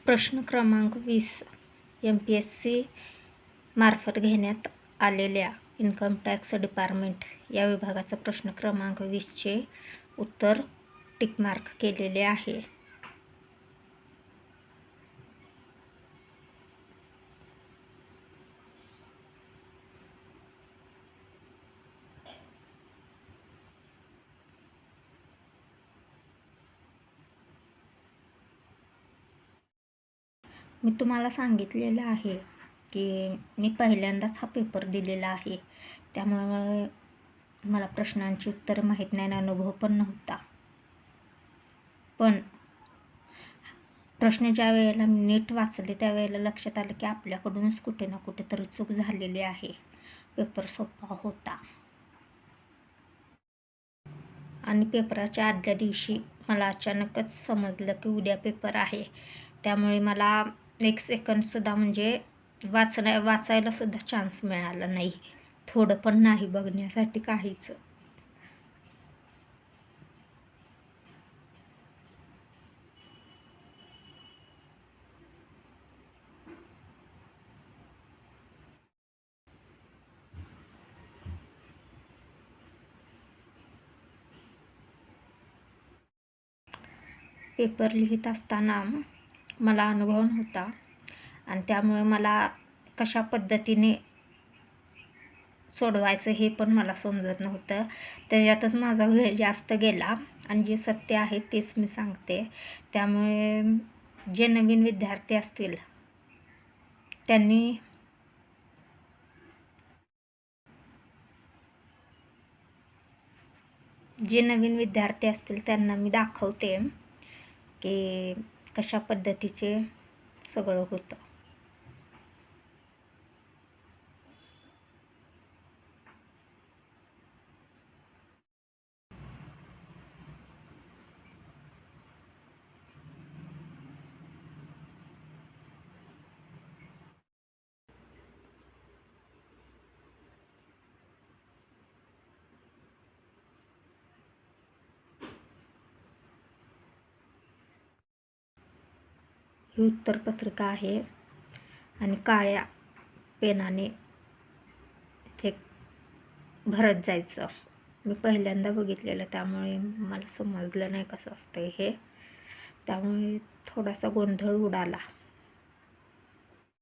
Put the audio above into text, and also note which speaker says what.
Speaker 1: प्रश्न क्रमांक 20 MPSC मार्फत घेण्यात आलेल्या इन्कम टॅक्स डिपार्टमेंट या विभागाचा प्रश्न क्रमांक 20चे उत्तर टिकमार्क केलेले आहे. मी तुम्हाला सांगितलेलं आहे की मी पहिल्यांदाच हा पेपर दिलेला आहे, त्यामुळे मला प्रश्नांची उत्तरं माहीत नाही, अनुभव पण नव्हता. पण प्रश्न ज्या वेळेला मी नीट वाचले त्यावेळेला लक्षात आलं की आपल्याकडूनच कुठे ना कुठेतरी चूक झालेली आहे. पेपर सोपा होता आणि पेपराच्या आदल्या दिवशी मला अचानकच समजलं की उद्या पेपर आहे. त्यामुळे मला 1 सेकंदसुद्धा म्हणजे वाचायला सुद्धा चान्स मिळाला नाही, थोडं पण नाही बघण्यासाठी काहीच. पेपर लिहित असताना मला अनुभव नव्हता आणि त्यामुळे मला कशा पद्धतीने सोडवायचं हे पण मला समजत नव्हतं. त्याच्यातच माझा वेळ जास्त गेला आणि जे सत्य आहे तेच मी सांगते. त्यामुळे जे नवीन विद्यार्थी असतील त्यांना मी दाखवते की कशा पद्धतीचे सगळं होतं. ही उत्तरपत्रिका आहे आणि काळ्या पेनाने हे भरत जायचं. मी पहिल्यांदा बघितलेलं त्यामुळे मला समजलं नाही कसं असतं हे, त्यामुळे थोडासा गोंधळ उडाला.